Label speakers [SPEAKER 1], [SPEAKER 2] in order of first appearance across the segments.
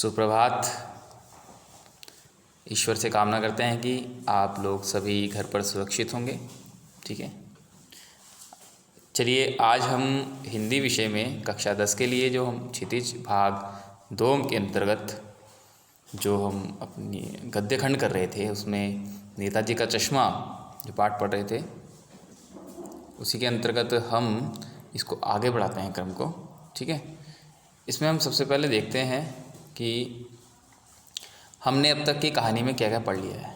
[SPEAKER 1] सुप्रभात। ईश्वर से कामना करते हैं कि आप लोग सभी घर पर सुरक्षित होंगे। ठीक है, चलिए आज हम हिंदी विषय में कक्षा 10 के लिए जो हम क्षितिज भाग 2 के अंतर्गत जो हम अपनी गद्य खंड कर रहे थे, उसमें नेताजी का चश्मा जो पाठ पढ़ रहे थे, उसी के अंतर्गत हम इसको आगे बढ़ाते हैं क्रम को। ठीक है, इसमें हम सबसे पहले देखते हैं कि हमने अब तक की कहानी में क्या क्या पढ़ लिया है।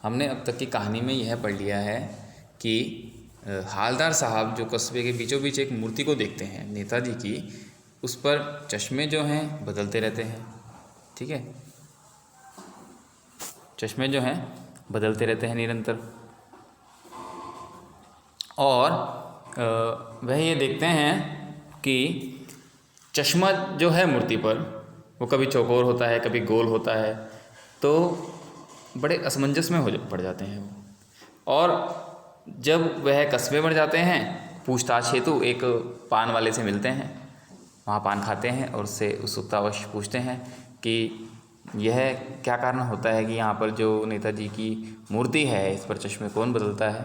[SPEAKER 1] हमने अब तक की कहानी में यह पढ़ लिया है कि हालदार साहब जो कस्बे के बीचों बीच एक मूर्ति को देखते हैं नेताजी की, उस पर चश्मे जो हैं बदलते रहते हैं। ठीक है, चश्मे जो हैं बदलते रहते हैं निरंतर, और वह ये देखते हैं कि चश्मा जो है मूर्ति पर वो कभी चौकोर होता है, कभी गोल होता है, तो बड़े असमंजस में पड़ जाते हैं वो। और जब वह कस्बे में जाते हैं, पूछताछ हेतु एक पान वाले से मिलते हैं, वहाँ पान खाते हैं और उससे उत्सुकतावश पूछते हैं कि यह क्या कारण होता है कि यहाँ पर जो नेताजी की मूर्ति है, इस पर चश्मे कौन बदलता है।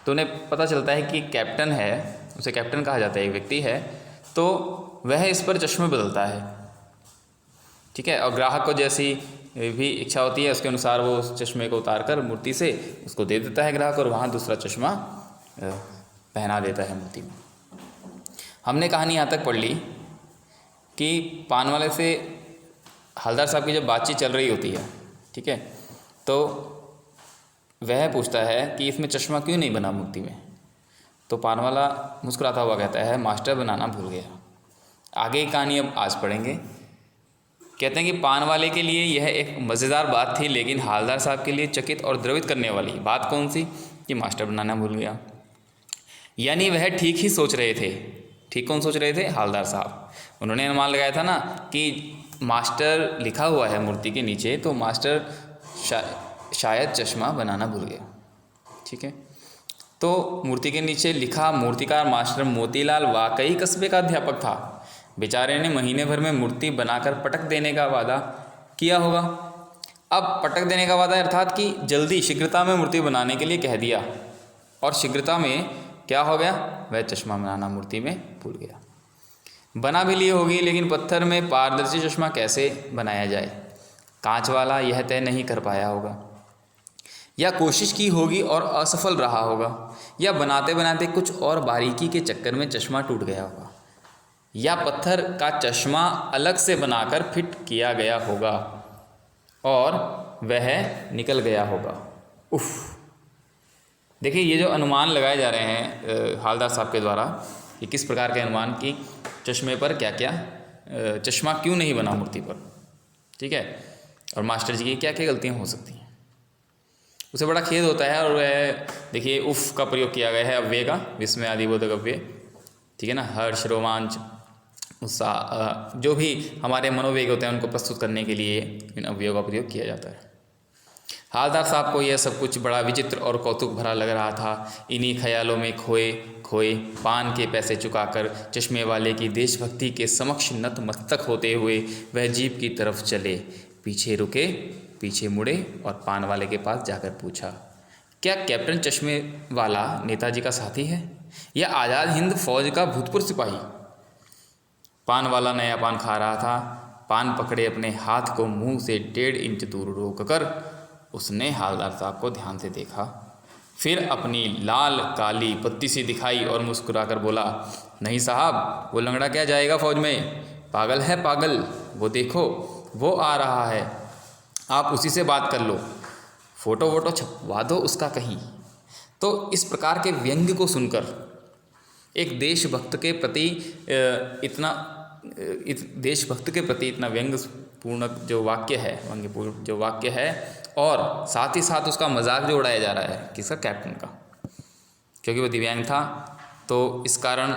[SPEAKER 1] तो उन्हें पता चलता है कि कैप्टन है, उसे कैप्टन कहा जाता है, एक व्यक्ति है, तो वह इस पर चश्मे बदलता है। ठीक है, और ग्राहक को जैसी भी इच्छा होती है उसके अनुसार वो उस चश्मे को उतार कर मूर्ति से उसको दे देता है ग्राहक, और वहाँ दूसरा चश्मा पहना देता है मूर्ति में। हमने कहानी यहाँ तक पढ़ ली कि पान वाले से हवलदार साहब की जब बातचीत चल रही होती है, ठीक है, तो वह पूछता है कि इसमें चश्मा क्यों नहीं बना मूर्ति में। तो पान वाला मुस्कुराता हुआ कहता है, मास्टर बनाना भूल गया। आगे की कहानी अब आज पढ़ेंगे। कहते हैं कि पान वाले के लिए यह एक मज़ेदार बात थी, लेकिन हालदार साहब के लिए चकित और द्रवित करने वाली बात कौन सी कि मास्टर बनाना भूल गया। यानी वह ठीक ही सोच रहे थे। ठीक कौन सोच रहे थे? हालदार साहब। उन्होंने अनुमान लगाया था ना कि मास्टर लिखा हुआ है मूर्ति के नीचे, तो मास्टर शायद चश्मा बनाना भूल गया। ठीक है, तो मूर्ति के नीचे लिखा मूर्तिकार मास्टर मोतीलाल वाकई कस्बे का अध्यापक था। बेचारे ने महीने भर में मूर्ति बनाकर पटक देने का वादा किया होगा। अब पटक देने का वादा अर्थात कि जल्दी शीघ्रता में मूर्ति बनाने के लिए कह दिया, और शीघ्रता में क्या हो गया, वह चश्मा बनाना मूर्ति में भूल गया। बना भी ली होगी, लेकिन पत्थर में पारदर्शी चश्मा कैसे बनाया जाए, कांच वाला यह तय नहीं कर पाया होगा, या कोशिश की होगी और असफल रहा होगा, या बनाते बनाते कुछ और बारीकी के चक्कर में चश्मा टूट गया होगा, या पत्थर का चश्मा अलग से बनाकर फिट किया गया होगा और वह निकल गया होगा। उफ, देखिए ये जो अनुमान लगाए जा रहे हैं हालदार साहब के द्वारा, ये किस प्रकार के अनुमान कि चश्मे पर क्या क्या, चश्मा क्यों नहीं बना मूर्ति पर। ठीक है, और मास्टर जी की क्या क्या गलतियाँ हो सकती हैं, उसे बड़ा खेद होता है। और वह देखिए उफ का प्रयोग किया गया है अव्यय का, विस्मय आदिबोधक अव्यय। ठीक है ना, हर्ष, रोमांच, उत्साह, जो भी हमारे मनोवेग होते हैं उनको प्रस्तुत करने के लिए इन अव्ययों का प्रयोग किया जाता है। हालदार साहब को यह सब कुछ बड़ा विचित्र और कौतुक भरा लग रहा था। इन्हीं ख्यालों में खोए खोए पान के पैसे चुकाकर चश्मे वाले की देशभक्ति के समक्ष नतमस्तक होते हुए वह जीप की तरफ चले। पीछे रुके, पीछे मुड़े और पान वाले के पास जाकर पूछा, क्या कैप्टन चश्मे वाला नेताजी का साथी है या आज़ाद हिंद फौज का भूतपूर्व सिपाही? पान वाला नया पान खा रहा था। पान पकड़े अपने हाथ को मुंह से 1.5 इंच दूर रोककर उसने हालदार साहब को ध्यान से देखा, फिर अपनी लाल काली पत्ती सी दिखाई और मुस्कुराकर बोला, नहीं साहब, वो लंगड़ा क्या जाएगा फौज में, पागल है पागल, वो देखो वो आ रहा है, आप उसी से बात कर लो, फ़ोटो वोटो छपवा दो उसका कहीं। तो इस प्रकार के व्यंग्य को सुनकर एक देशभक्त के प्रति इतना व्यंग्यपूर्ण जो वाक्य है, व्यंग्यपूर्ण जो वाक्य है, और साथ ही साथ उसका मजाक जो उड़ाया जा रहा है, किसका? कैप्टन का, क्योंकि वो दिव्यांग था तो इस कारण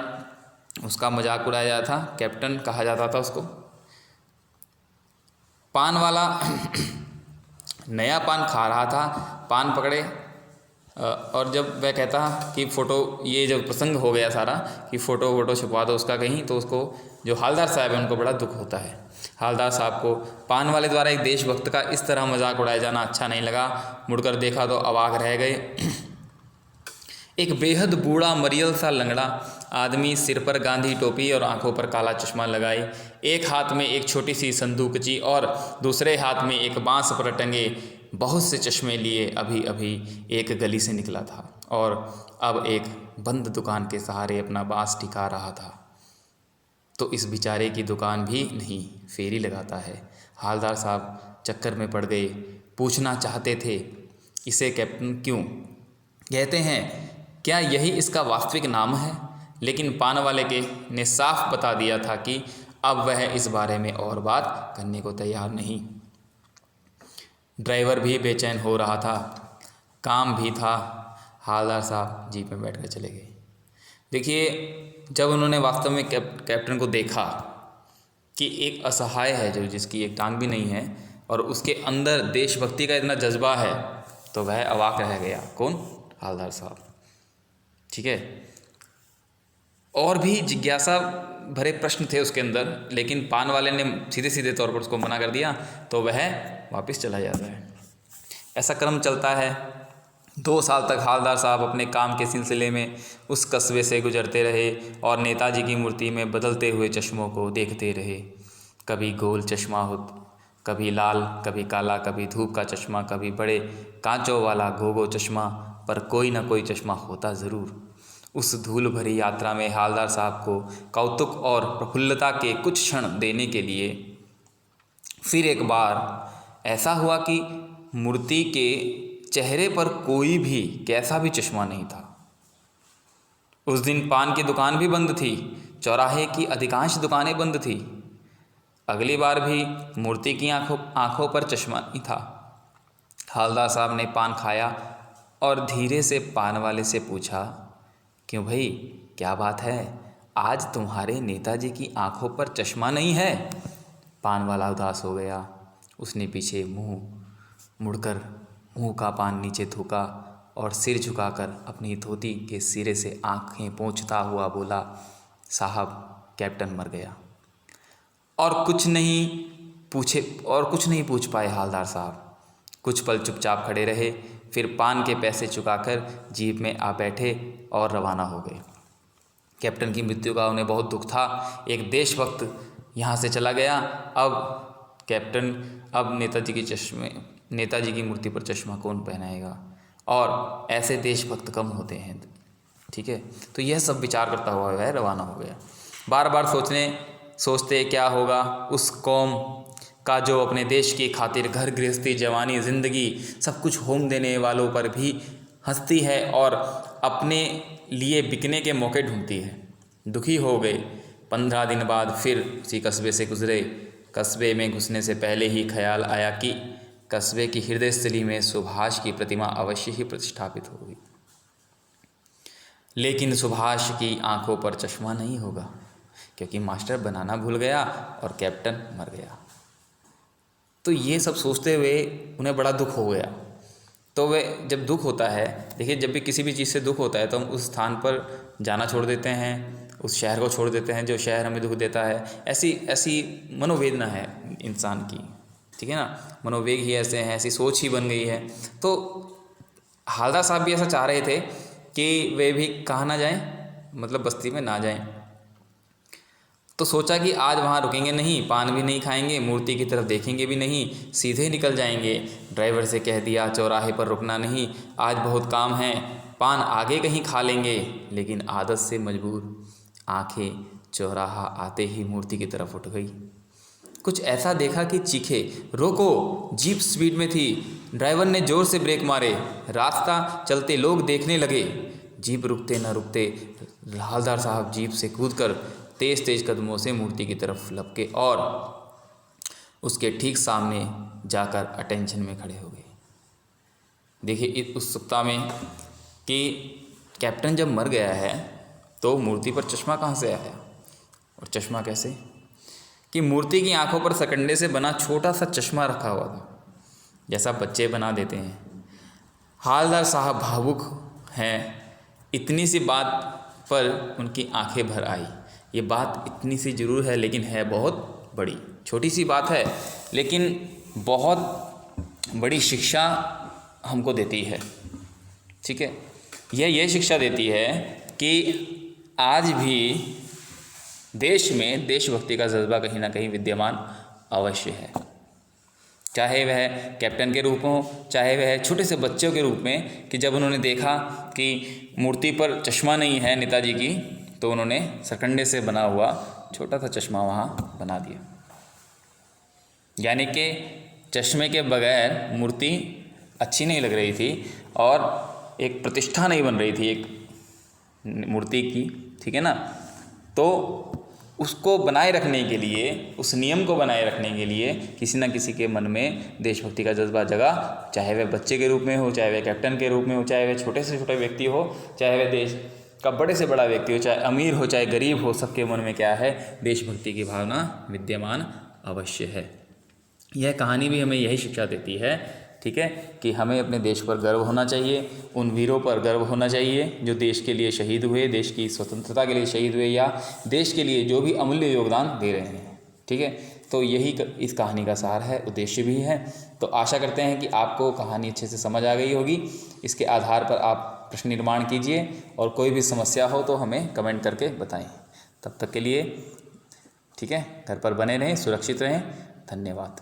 [SPEAKER 1] उसका मजाक उड़ाया जाता था, कैप्टन कहा जाता था उसको। पान वाला नया पान खा रहा था, पान पकड़े और जब वह कहता कि फ़ोटो, ये जब प्रसंग हो गया सारा कि फ़ोटो वोटो छुपवा दो उसका कहीं, तो उसको जो हालदार साहब है उनको बड़ा दुख होता है। हालदार साहब को पान वाले द्वारा एक देशभक्त का इस तरह मजाक उड़ाया जाना अच्छा नहीं लगा। मुड़कर देखा तो अवाक रह गए। एक बेहद बूढ़ा मरियल सा लंगड़ा आदमी, सिर पर गांधी टोपी और आंखों पर काला चश्मा लगाए, एक हाथ में एक छोटी सी संदूकची और दूसरे हाथ में एक बांस पर टंगे बहुत से चश्मे लिए अभी अभी एक गली से निकला था और अब एक बंद दुकान के सहारे अपना बांस टिका रहा था। तो इस बेचारे की दुकान भी नहीं, फेरी लगाता है। हालदार साहब चक्कर में पड़ गए, पूछना चाहते थे इसे कैप्टन क्यों कहते हैं, क्या यही इसका वास्तविक नाम है, लेकिन पान वाले के ने साफ बता दिया था कि अब वह इस बारे में और बात करने को तैयार नहीं। ड्राइवर भी बेचैन हो रहा था, काम भी था। हालदार साहब जीप में बैठकर चले गए। देखिए, जब उन्होंने वास्तव में कैप्टन को देखा कि एक असहाय है जो जिसकी एक टांग भी नहीं है और उसके अंदर देशभक्ति का इतना जज्बा है, तो वह अवाक रह गया। कौन? हालदार साहब। ठीक है, और भी जिज्ञासा भरे प्रश्न थे उसके अंदर, लेकिन पान वाले ने सीधे सीधे तौर पर उसको मना कर दिया, तो वह वापस चला जाता है। ऐसा क्रम चलता है। 2 साल तक हालदार साहब अपने काम के सिलसिले में उस कस्बे से गुजरते रहे और नेताजी की मूर्ति में बदलते हुए चश्मों को देखते रहे। कभी गोल चश्मा हो, कभी लाल, कभी काला, कभी धूप का चश्मा, कभी बड़े कांचों वाला गोगो चश्मा, पर कोई ना कोई चश्मा होता ज़रूर। उस धूल भरी यात्रा में हालदार साहब को कौतुक और प्रफुल्लता के कुछ क्षण देने के लिए फिर एक बार ऐसा हुआ कि मूर्ति के चेहरे पर कोई भी कैसा भी चश्मा नहीं था। उस दिन पान की दुकान भी बंद थी, चौराहे की अधिकांश दुकानें बंद थी। अगली बार भी मूर्ति की आंखों पर चश्मा नहीं था। हालदार साहब ने पान खाया और धीरे से पान वाले से पूछा, क्यों भाई, क्या बात है, आज तुम्हारे नेताजी की आंखों पर चश्मा नहीं है? पान वाला उदास हो गया। उसने पीछे मुंह मुड़कर मुंह का पान नीचे थूका और सिर झुकाकर अपनी धोती के सिरे से आंखें पोंछता हुआ बोला, साहब, कैप्टन मर गया। और कुछ नहीं पूछ पाए हालदार साहब। कुछ पल चुपचाप खड़े रहे, फिर पान के पैसे चुकाकर जीप में आ बैठे और रवाना हो गए। कैप्टन की मृत्यु का उन्हें बहुत दुख था। एक देशभक्त यहाँ से चला गया। अब नेताजी की मूर्ति पर चश्मा कौन पहनाएगा? और ऐसे देशभक्त कम होते हैं। ठीक है, तो यह सब विचार करता हुआ वह रवाना हो गया। बार बार सोचते क्या होगा उस कौम का जो अपने देश की खातिर घर गृहस्थी, जवानी, ज़िंदगी सब कुछ होम देने वालों पर भी हंसती है और अपने लिए बिकने के मौके ढूंढती है। दुखी हो गए। 15 दिन बाद फिर उसी कस्बे से गुजरे। कस्बे में घुसने से पहले ही ख्याल आया कि कस्बे की हृदयस्थली में सुभाष की प्रतिमा अवश्य ही प्रतिष्ठापित होगी, लेकिन सुभाष की आंखों पर चश्मा नहीं होगा, क्योंकि मास्टर बनाना भूल गया और कैप्टन मर गया। तो ये सब सोचते हुए उन्हें बड़ा दुख हो गया। तो वे जब दुख होता है, देखिए, जब भी किसी भी चीज़ से दुख होता है तो हम उस स्थान पर जाना छोड़ देते हैं, उस शहर को छोड़ देते हैं जो शहर हमें दुख देता है। ऐसी मनोवेदना है इंसान की, ठीक है ना, मनोवेग ही ऐसे हैं, ऐसी सोच ही बन गई है। तो हालदार साहब भी ऐसा चाह रहे थे कि वे भी कहाँ ना जाएं, मतलब बस्ती में ना जाएं। तो सोचा कि आज वहाँ रुकेंगे नहीं, पान भी नहीं खाएंगे, मूर्ति की तरफ देखेंगे भी नहीं, सीधे निकल जाएंगे। ड्राइवर से कह दिया चौराहे पर रुकना नहीं, आज बहुत काम है, पान आगे कहीं खा लेंगे। लेकिन आदत से मजबूर आंखें चौराहा आते ही मूर्ति की तरफ उठ गई। कुछ ऐसा देखा कि चीखे, रोको, जीप स्पीड में थी। ड्राइवर ने जोर से ब्रेक मारे। रास्ता चलते लोग देखने लगे। जीप रुकते न रुकते हालदार साहब जीप से कूदकर तेज तेज कदमों से मूर्ति की तरफ लपके और उसके ठीक सामने जाकर अटेंशन में खड़े हो गए। देखिए, इस उत्सुकता में कि कैप्टन जब मर गया है तो मूर्ति पर चश्मा कहाँ से आया, और चश्मा कैसे, कि मूर्ति की आंखों पर सकंडे से बना छोटा सा चश्मा रखा हुआ था, जैसा बच्चे बना देते हैं। हालदार साहब भावुक हैं, इतनी सी बात पर उनकी आंखें भर आई। ये बात इतनी सी ज़रूर है लेकिन है बहुत बड़ी। छोटी सी बात है लेकिन बहुत बड़ी शिक्षा हमको देती है। ठीक है, ये शिक्षा देती है कि आज भी देश में देशभक्ति का जज्बा कहीं ना कहीं विद्यमान अवश्य है, चाहे वह कैप्टन के रूप में हो, चाहे वह छोटे से बच्चों के रूप में, कि जब उन्होंने देखा कि मूर्ति पर चश्मा नहीं है नेताजी की, तो उन्होंने सरकंडे से बना हुआ छोटा सा चश्मा वहाँ बना दिया। यानी कि चश्मे के बगैर मूर्ति अच्छी नहीं लग रही थी और एक प्रतिष्ठा नहीं बन रही थी एक मूर्ति की। ठीक है ना, तो उसको बनाए रखने के लिए, उस नियम को बनाए रखने के लिए किसी न किसी के मन में देशभक्ति का जज्बा जगा, चाहे वह बच्चे के रूप में हो, चाहे वह कैप्टन के रूप में हो, चाहे वह छोटे से छोटे व्यक्ति हो, चाहे वह देश का बड़े से बड़ा व्यक्ति हो, चाहे अमीर हो चाहे गरीब हो, सबके मन में क्या है, देशभक्ति की भावना विद्यमान अवश्य है। यह कहानी भी हमें यही शिक्षा देती है, ठीक है, कि हमें अपने देश पर गर्व होना चाहिए, उन वीरों पर गर्व होना चाहिए जो देश के लिए शहीद हुए, देश की स्वतंत्रता के लिए शहीद हुए, या देश के लिए जो भी अमूल्य योगदान दे रहे हैं। ठीक है, तो यही इस कहानी का सार है, उद्देश्य भी है। तो आशा करते हैं कि आपको कहानी अच्छे से समझ आ गई होगी। इसके आधार पर आप प्रश्न निर्माण कीजिए और कोई भी समस्या हो तो हमें कमेंट करके बताएं। तब तक के लिए ठीक है, घर पर बने रहें, सुरक्षित रहें। धन्यवाद।